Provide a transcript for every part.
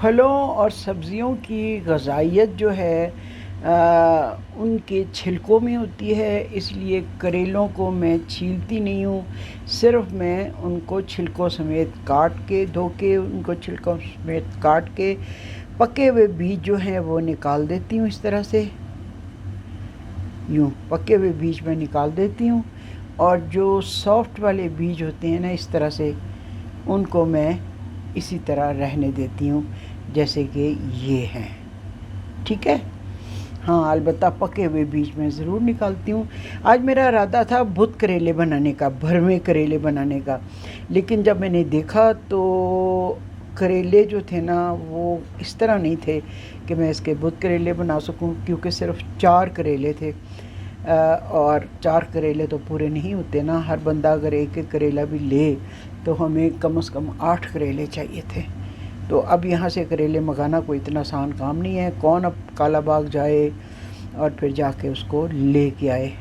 फलों और सब्ज़ियों की ग़िज़ाइयत जो है उनके छिलकों में होती है, इसलिए करेलों को मैं छीलती नहीं हूँ। सिर्फ़ मैं उनको छिलकों समेत काट के धो के उनको छिलकों समेत काट के पके हुए बीज जो हैं वो निकाल देती हूँ। इस तरह से यूँ पके हुए बीज मैं निकाल देती हूँ, और जो सॉफ्ट वाले बीज होते हैं ना, इस तरह से उनको मैं इसी तरह रहने देती हूँ जैसे कि ये हैं। ठीक है। हाँ, अलबत्ता पके हुए बीज मैं ज़रूर निकालती हूँ। आज मेरा इरादा था भुत करेले बनाने का, भरवे करेले बनाने का, लेकिन जब मैंने देखा तो करेले जो थे ना वो इस तरह नहीं थे कि मैं इसके भुत करेले बना सकूँ, क्योंकि सिर्फ 4 करेले थे। और 4 करेले तो पूरे नहीं होते ना, हर बंदा अगर एक एक करेला भी ले तो हमें कम से कम 8 करेले चाहिए थे। तो अब यहाँ से करेले मंगाना कोई इतना आसान काम नहीं है। कौन अब काला बाग जाए और फिर जाके उसको ले के आए।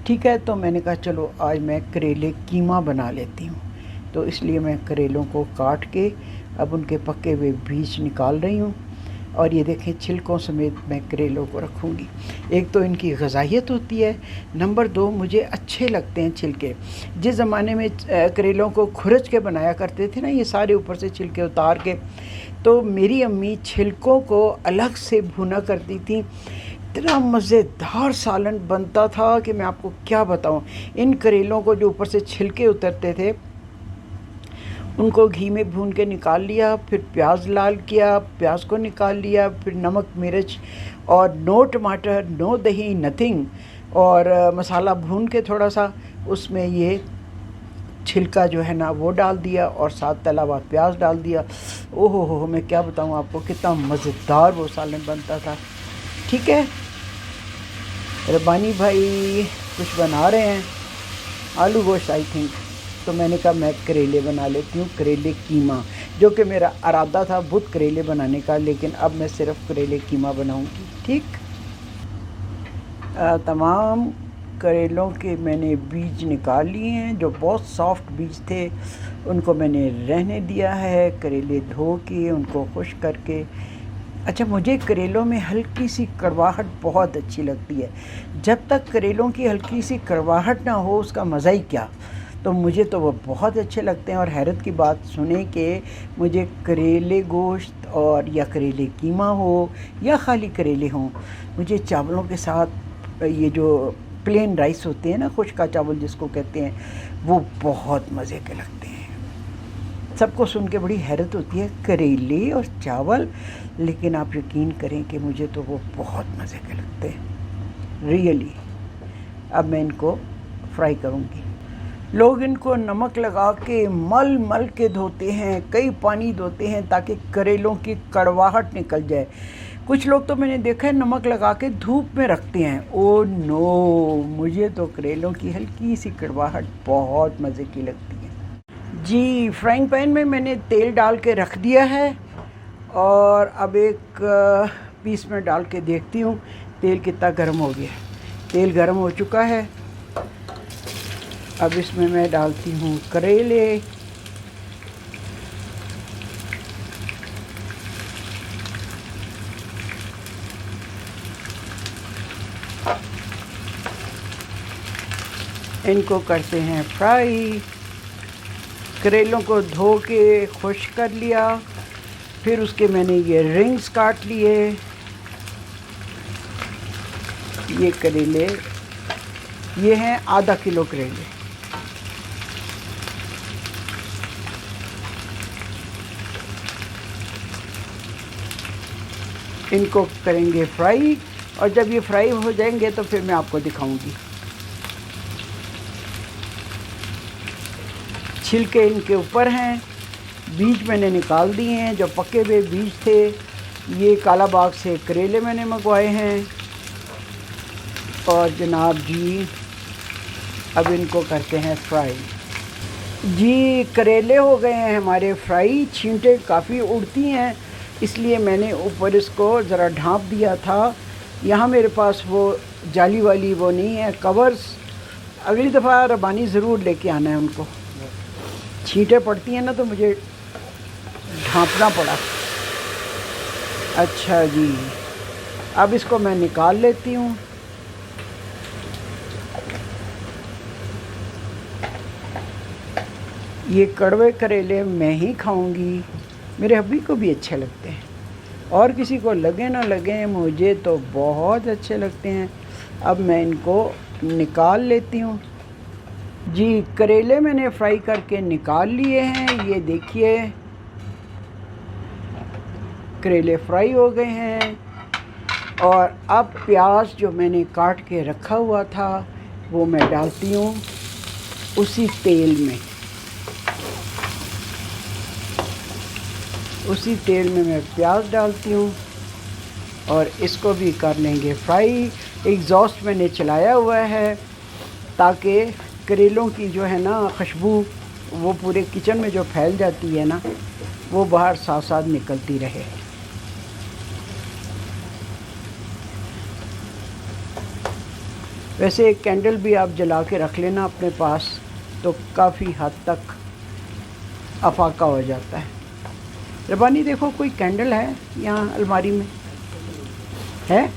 ठीक है, तो मैंने कहा चलो आज मैं करेले कीमा बना लेती हूँ। तो इसलिए मैं करेलों को काट के अब उनके पके हुए बीज निकाल रही हूँ, और ये देखें छिलकों समेत मैं करेलों को रखूँगी। एक तो इनकी ग़िज़ाइयत होती है, नंबर 2 मुझे अच्छे लगते हैं छिलके। जिस ज़माने में करेलों को खुरच के बनाया करते थे ना, ये सारे ऊपर से छिलके उतार के, तो मेरी अम्मी छिलकों को अलग से भुना करती थी। इतना मज़ेदार सालन बनता था कि मैं आपको क्या बताऊँ। इन करेलों को जो ऊपर से छिलके उतरते थे उनको घी में भून के निकाल लिया, फिर प्याज लाल किया, प्याज को निकाल लिया, फिर नमक मिर्च और नो टमाटर, नो दही, नथिंग, और मसाला भून के थोड़ा सा उसमें ये छिलका जो है ना वो डाल दिया, और साथ तला हुआ प्याज डाल दिया। ओहो हो, मैं क्या बताऊँ आपको, कितना मज़ेदार वो सालन बनता था। ठीक है, रब्बानी भाई कुछ बना रहे हैं, आलू गोश्त आई थिंक। तो मैंने कहा मैं करेले बना लेती हूँ, करेले कीमा, जो कि मेरा इरादा था भुत करेले बनाने का, लेकिन अब मैं सिर्फ करेले कीमा बनाऊँगी। ठीक। तमाम करेलों के मैंने बीज निकाल लिए हैं। जो बहुत सॉफ्ट बीज थे उनको मैंने रहने दिया है। करेले धो के उनको खुश करके, अच्छा, मुझे करेलों में हल्की सी कड़वाहट बहुत अच्छी लगती है। जब तक करेलों की हल्की सी कड़वाहट ना हो उसका मज़ा ही क्या। तो मुझे तो वो बहुत अच्छे लगते हैं। और हैरत की बात सुने कि मुझे करेले गोश्त और या करेले कीमा हो या ख़ाली करेले हों, मुझे चावलों के साथ ये जो प्लेन राइस होते हैं ना, खुश्का चावल जिसको कहते हैं, वो बहुत मज़े के लगते हैं। सबको सुन के बड़ी हैरत होती है, करेले और चावल, लेकिन आप यकीन करें कि मुझे तो वो बहुत मज़े के लगते हैं, रियली। अब मैं इनको फ्राई करूँगी। लोग इनको नमक लगा के मल मल के धोते हैं, कई पानी धोते हैं ताकि करेलों की कड़वाहट निकल जाए। कुछ लोग तो मैंने देखा है नमक लगा के धूप में रखते हैं। ओ नो, मुझे तो करेलों की हल्की सी कड़वाहट बहुत मज़े की लगती है। जी, फ्राइंग पैन में मैंने तेल डाल के रख दिया है, और अब एक पीस में डाल के देखती हूँ तेल कितना गर्म हो गया। तेल गर्म हो चुका है। अब इसमें मैं डालती हूँ करेले, इनको करते हैं फ्राई। करेलों को धो के खुश कर लिया, फिर उसके मैंने ये रिंग्स काट लिए। ये करेले, ये हैं आधा किलो करेले। इनको करेंगे फ्राई, और जब ये फ्राई हो जाएंगे तो फिर मैं आपको दिखाऊंगी। छिलके इनके ऊपर हैं, बीज मैंने निकाल दिए हैं। जो पके हुए बीज थे, ये काला बाग से करेले मैंने मंगवाए हैं। और जनाब जी अब इनको करते हैं फ्राई। जी, करेले हो गए हैं हमारे फ्राई। छींटे काफ़ी उड़ती हैं, इसलिए मैंने ऊपर इसको ज़रा ढाँप दिया था। यहाँ मेरे पास वो जाली वाली वो नहीं है कवर्स। अगली दफ़ा रबानी ज़रूर लेके आना है उनको। छींटे पड़ती हैं ना तो मुझे ढाँपना पड़ा। अच्छा जी, अब इसको मैं निकाल लेती हूँ। ये कड़वे करेले मैं ही खाऊंगी, मेरे हब्बी को भी अच्छे लगते हैं, और किसी को लगे ना लगे, मुझे तो बहुत अच्छे लगते हैं। अब मैं इनको निकाल लेती हूँ। जी, करेले मैंने फ्राई करके निकाल लिए हैं। ये देखिए, करेले फ्राई हो गए हैं। और अब प्याज जो मैंने काट के रखा हुआ था वो मैं डालती हूँ उसी तेल में। उसी तेल में मैं प्याज डालती हूँ और इसको भी कर लेंगे फ्राई। एग्जॉस्ट मैंने चलाया हुआ है ताकि करेलों की जो है ना खुशबू वो पूरे किचन में जो फैल जाती है ना, वो बाहर साथ साथ निकलती रहे। वैसे एक कैंडल भी आप जला के रख लेना अपने पास, तो काफ़ी हद तक अफाका हो जाता है। रबानी देखो, कोई कैंडल है यहाँ अलमारी में? है?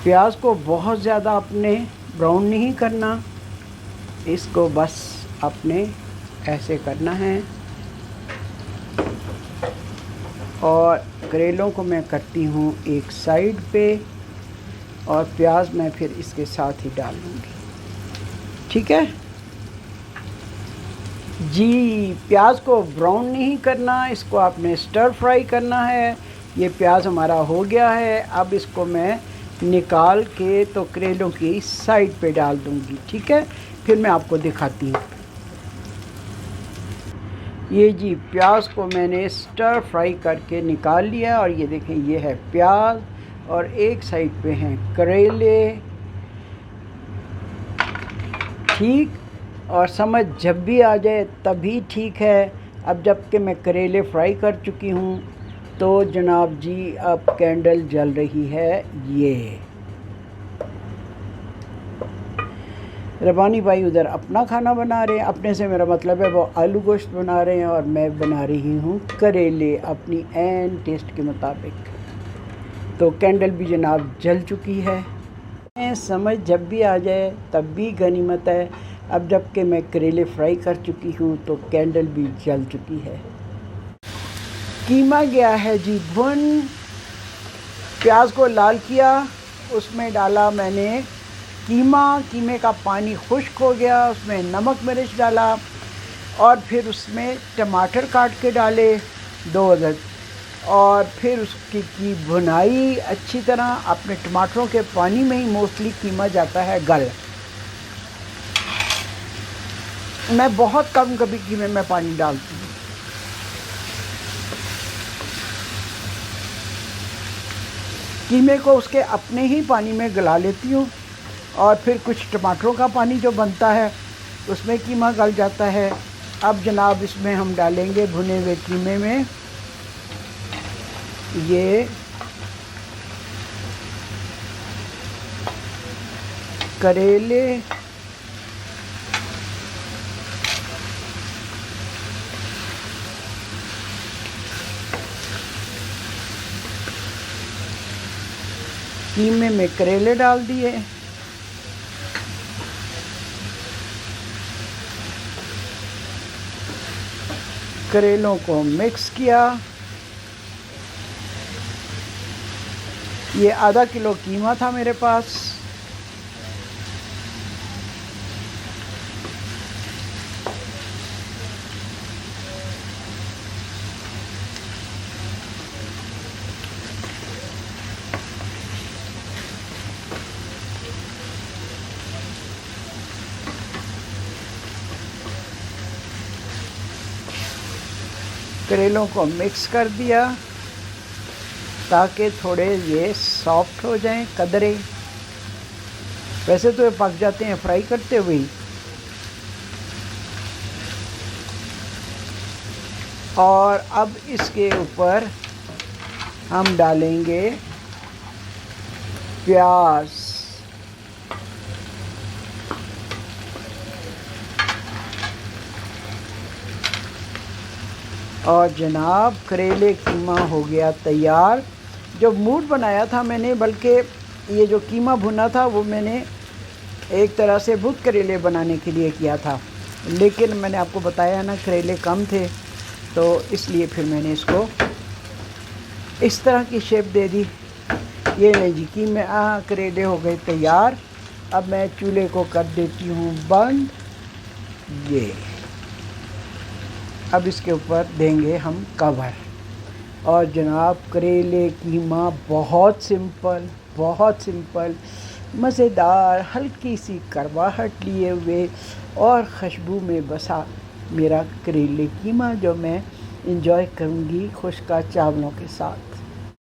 प्याज को बहुत ज़्यादा आपने ब्राउन नहीं करना, इसको बस आपने ऐसे करना है। और करेलों को मैं करती हूँ एक साइड पे, और प्याज मैं फिर इसके साथ ही डाल लूँगी। ठीक है जी, प्याज को ब्राउन नहीं करना, इसको आपने स्टर फ्राई करना है। ये प्याज हमारा हो गया है। अब इसको मैं निकाल के तो करेलों की साइड पे डाल दूँगी। ठीक है, फिर मैं आपको दिखाती हूँ। ये जी, प्याज को मैंने स्टर फ्राई करके निकाल लिया, और ये देखें, ये है प्याज और एक साइड पे हैं करेले। ठीक, और समझ जब भी आ जाए तभी ठीक है। अब जबकि मैं करेले फ्राई कर चुकी हूँ तो जनाब जी अब कैंडल जल रही है। ये रबानी भाई उधर अपना खाना बना रहे हैं, अपने से मेरा मतलब है वो आलू गोश्त बना रहे हैं, और मैं बना रही हूँ करेले अपनी एन टेस्ट के मुताबिक। तो कैंडल भी जनाब जल चुकी है। समझ जब भी आ जाए तब भी गनीमत है। अब जबकि मैं करेले फ्राई कर चुकी हूँ तो कैंडल भी जल चुकी है। कीमा गया है जी भुन। प्याज को लाल किया, उसमें डाला मैंने कीमा। कीमे का पानी खुश्क हो गया, उसमें नमक मिर्च डाला, और फिर उसमें टमाटर काट के डाले 2 अदद, और फिर उसकी की भुनाई अच्छी तरह। अपने टमाटरों के पानी में ही मोस्टली कीमा जाता है गल। मैं बहुत कम कभी कीमे में पानी डालती हूँ। कीमे को उसके अपने ही पानी में गला लेती हूँ, और फिर कुछ टमाटरों का पानी जो बनता है उसमें कीमा गल जाता है। अब जनाब इसमें हम डालेंगे भुने हुए कीमे में ये करेले, कीमे में करेले डाल दिए, करेलों को मिक्स किया। ये आधा किलो कीमा था मेरे पास। करेलों को मिक्स कर दिया ताकि थोड़े ये सॉफ्ट हो जाएं, कदरे। वैसे तो ये पक जाते हैं फ्राई करते हुए ही। और अब इसके ऊपर हम डालेंगे प्याज। और जनाब करेले कीमा हो गया तैयार। जो मूड बनाया था मैंने, बल्कि ये जो कीमा भुना था वो मैंने एक तरह से भुत करेले बनाने के लिए किया था, लेकिन मैंने आपको बताया ना करेले कम थे, तो इसलिए फिर मैंने इसको इस तरह की शेप दे दी। ये नहीं जी कीमा करेले हो गए तैयार। अब मैं चूल्हे को कर देती हूँ बंद। ये अब इसके ऊपर देंगे हम कवर। और जनाब करेले कीमा बहुत सिंपल मज़ेदार, हल्की सी करवाहट लिए हुए और खुशबू में बसा मेरा करेले कीमा, जो मैं इंजॉय करूँगी खुश्का चावलों के साथ।